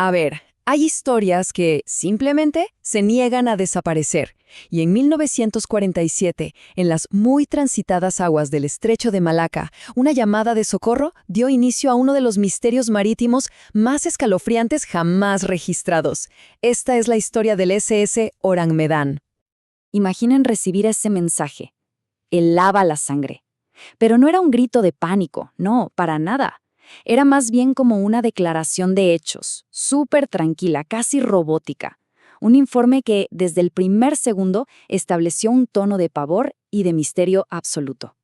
A ver, hay historias que simplemente se niegan a desaparecer. Y en 1947, en las muy transitadas aguas del Estrecho de Malaca, una llamada de socorro dio inicio a uno de los misterios marítimos más escalofriantes jamás registrados. Esta es la historia del SS Orang Medan. Imaginen recibir ese mensaje. Helaba la sangre. Pero no era un grito de pánico, no, para nada. Era más bien como una declaración de hechos, súper tranquila, casi robótica. Un informe que, desde el primer segundo, estableció un tono de pavor y de misterio absoluto.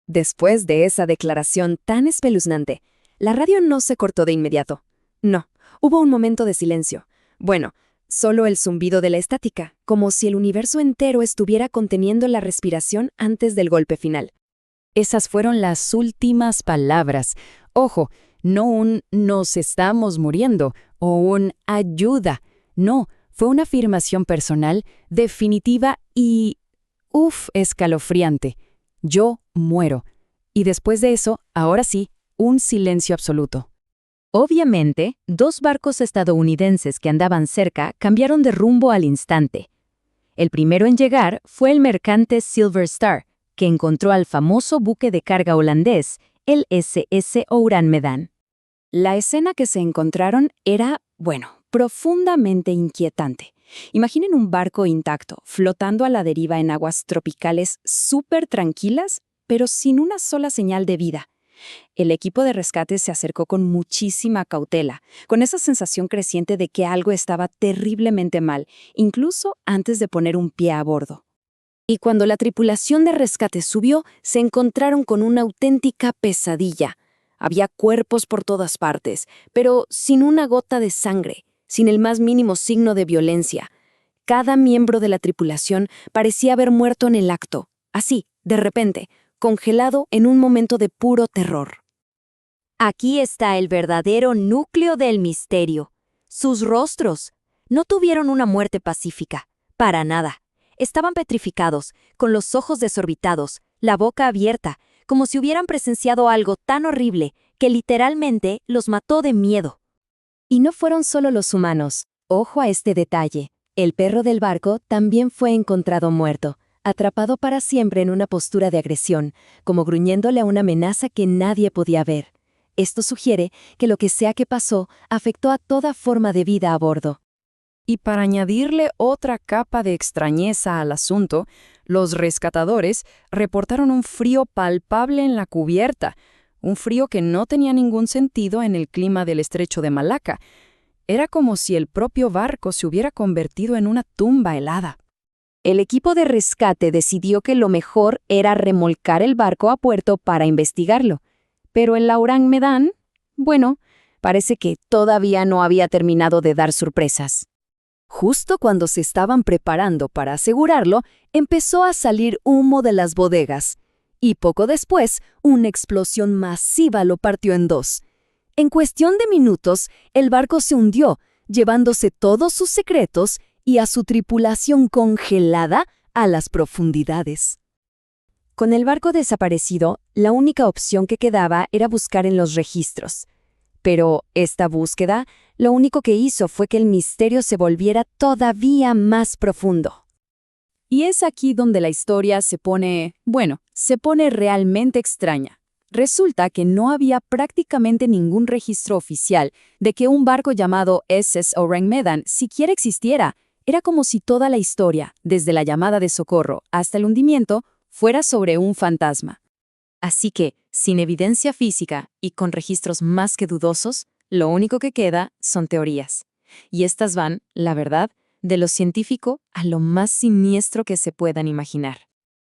Después de esa declaración tan espeluznante, la radio no se cortó de inmediato. No, hubo un momento de silencio. Bueno, solo el zumbido de la estática, como si el universo entero estuviera conteniendo la respiración antes del golpe final. Esas fueron las últimas palabras. Ojo, no un «nos estamos muriendo» o un «ayuda». No, fue una afirmación personal, definitiva y escalofriante. Yo muero. Y después de eso, ahora sí, un silencio absoluto. Obviamente, 2 barcos estadounidenses que andaban cerca cambiaron de rumbo al instante. El primero en llegar fue el mercante Silver Star, que encontró al famoso buque de carga holandés, el SS Orang Medan. La escena que se encontraron era, profundamente inquietante. Imaginen un barco intacto, flotando a la deriva en aguas tropicales súper tranquilas, pero sin una sola señal de vida. El equipo de rescate se acercó con muchísima cautela, con esa sensación creciente de que algo estaba terriblemente mal, incluso antes de poner un pie a bordo. Y cuando la tripulación de rescate subió, se encontraron con una auténtica pesadilla. Había cuerpos por todas partes, pero sin una gota de sangre, sin el más mínimo signo de violencia. Cada miembro de la tripulación parecía haber muerto en el acto, así, de repente, congelado en un momento de puro terror. Aquí está el verdadero núcleo del misterio. Sus rostros no tuvieron una muerte pacífica, para nada. Estaban petrificados, con los ojos desorbitados, la boca abierta, como si hubieran presenciado algo tan horrible que literalmente los mató de miedo. Y no fueron solo los humanos. Ojo a este detalle. El perro del barco también fue encontrado muerto, atrapado para siempre en una postura de agresión, como gruñéndole a una amenaza que nadie podía ver. Esto sugiere que lo que sea que pasó afectó a toda forma de vida a bordo. Y para añadirle otra capa de extrañeza al asunto, los rescatadores reportaron un frío palpable en la cubierta, un frío que no tenía ningún sentido en el clima del Estrecho de Malaca. Era como si el propio barco se hubiera convertido en una tumba helada. El equipo de rescate decidió que lo mejor era remolcar el barco a puerto para investigarlo. Pero el Orang Medan, parece que todavía no había terminado de dar sorpresas. Justo cuando se estaban preparando para asegurarlo, empezó a salir humo de las bodegas. Y poco después, una explosión masiva lo partió en 2. En cuestión de minutos, el barco se hundió, llevándose todos sus secretos y a su tripulación congelada a las profundidades. Con el barco desaparecido, la única opción que quedaba era buscar en los registros. Pero esta búsqueda, lo único que hizo fue que el misterio se volviera todavía más profundo. Y es aquí donde la historia se pone realmente extraña. Resulta que no había prácticamente ningún registro oficial de que un barco llamado SS Orang Medan siquiera existiera. Era como si toda la historia, desde la llamada de socorro hasta el hundimiento, fuera sobre un fantasma. Así que, sin evidencia física y con registros más que dudosos, lo único que queda son teorías. Y estas van, la verdad, de lo científico a lo más siniestro que se puedan imaginar.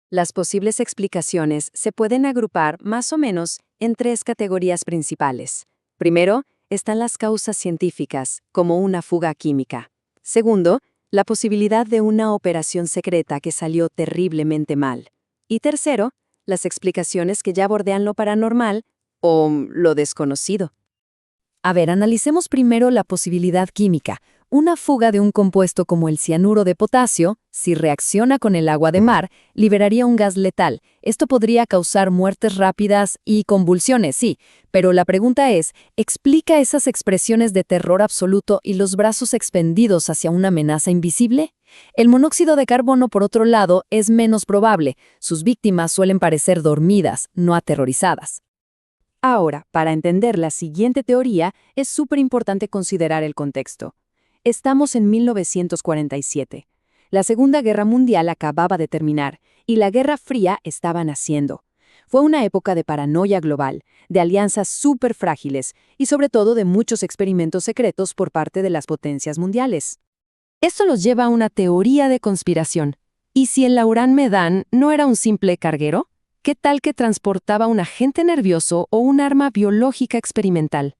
Las posibles explicaciones se pueden agrupar más o menos en 3 categorías principales. Primero, están las causas científicas, como una fuga química. Segundo, la posibilidad de una operación secreta que salió terriblemente mal. Y tercero, las explicaciones que ya bordean lo paranormal o lo desconocido. A ver, analicemos primero la posibilidad química. Una fuga de un compuesto como el cianuro de potasio, si reacciona con el agua de mar, liberaría un gas letal. Esto podría causar muertes rápidas y convulsiones, sí, pero la pregunta es, ¿explica esas expresiones de terror absoluto y los brazos extendidos hacia una amenaza invisible? El monóxido de carbono, por otro lado, es menos probable. Sus víctimas suelen parecer dormidas, no aterrorizadas. Ahora, para entender la siguiente teoría, es súper importante considerar el contexto. Estamos en 1947. La Segunda Guerra Mundial acababa de terminar y la Guerra Fría estaba naciendo. Fue una época de paranoia global, de alianzas súper frágiles y sobre todo de muchos experimentos secretos por parte de las potencias mundiales. Esto los lleva a una teoría de conspiración. ¿Y si el Laurent Medan no era un simple carguero? ¿Qué tal que transportaba un agente nervioso o un arma biológica experimental?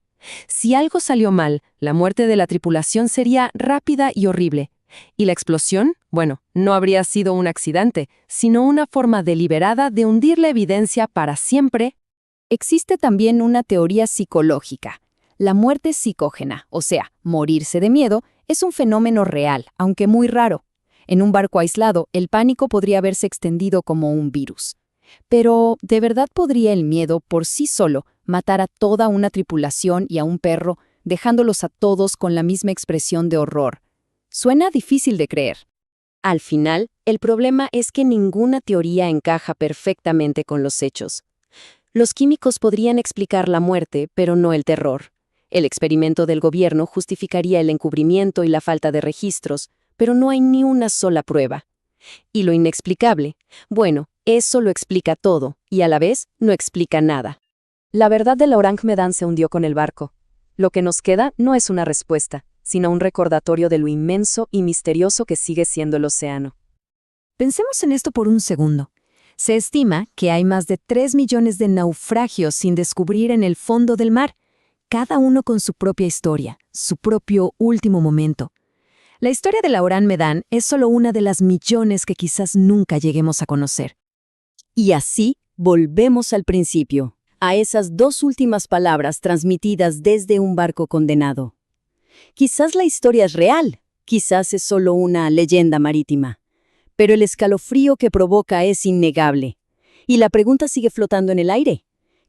Si algo salió mal, la muerte de la tripulación sería rápida y horrible. ¿Y la explosión? Bueno, no habría sido un accidente, sino una forma deliberada de hundir la evidencia para siempre. Existe también una teoría psicológica. La muerte psicógena, o sea, morirse de miedo, es un fenómeno real, aunque muy raro. En un barco aislado, el pánico podría haberse extendido como un virus. Pero, ¿de verdad podría el miedo por sí solo matar a toda una tripulación y a un perro, dejándolos a todos con la misma expresión de horror? Suena difícil de creer. Al final, el problema es que ninguna teoría encaja perfectamente con los hechos. Los químicos podrían explicar la muerte, pero no el terror. El experimento del gobierno justificaría el encubrimiento y la falta de registros, pero no hay ni una sola prueba. Y lo inexplicable, bueno, eso lo explica todo, y a la vez no explica nada. La verdad de Laurent Medan se hundió con el barco. Lo que nos queda no es una respuesta, sino un recordatorio de lo inmenso y misterioso que sigue siendo el océano. Pensemos en esto por un segundo. Se estima que hay más de 3 millones de naufragios sin descubrir en el fondo del mar, cada uno con su propia historia, su propio último momento. La historia de Laurent Medan es solo una de las millones que quizás nunca lleguemos a conocer. Y así volvemos al principio, a esas 2 últimas palabras transmitidas desde un barco condenado. Quizás la historia es real, quizás es solo una leyenda marítima, pero el escalofrío que provoca es innegable. Y la pregunta sigue flotando en el aire.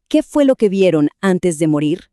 ¿Qué fue lo que vieron antes de morir?